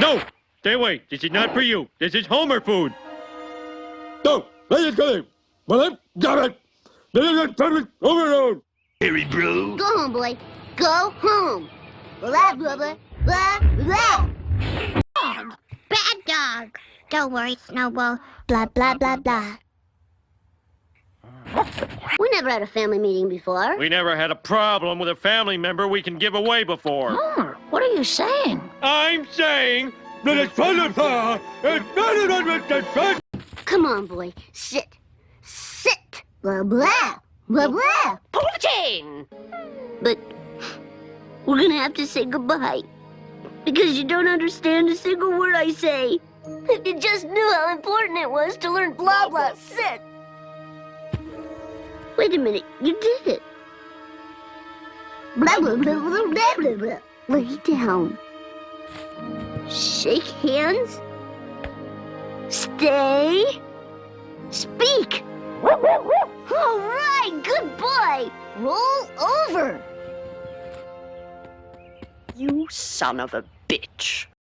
No! Stay away. This is not for you. This is Homer food. No! Let it go. Well, I've got it. Overload. Harry, bro. Go home, boy. Go home. Blah, blah, blah, blah, blah. Dog. Bad dog. Don't worry, Snowball. Blah, blah, blah, blah. We never had a family meeting before. We never had a problem with a family member we can give away before. Homer, what are you saying? I'm saying that it's Come on, boy. Sit. Sit. Blah, blah. Blah, blah. Pull the chain. But we're gonna have to say goodbye. Because you don't understand a single word I say. If you just knew how important it was to learn blah, blah, sit. Wait a minute, you did it. Blah, blah, blah, blah, blah, blah, blah. Lay down. Shake hands. Stay. Speak. All right, good boy. Roll over. You son of a bitch.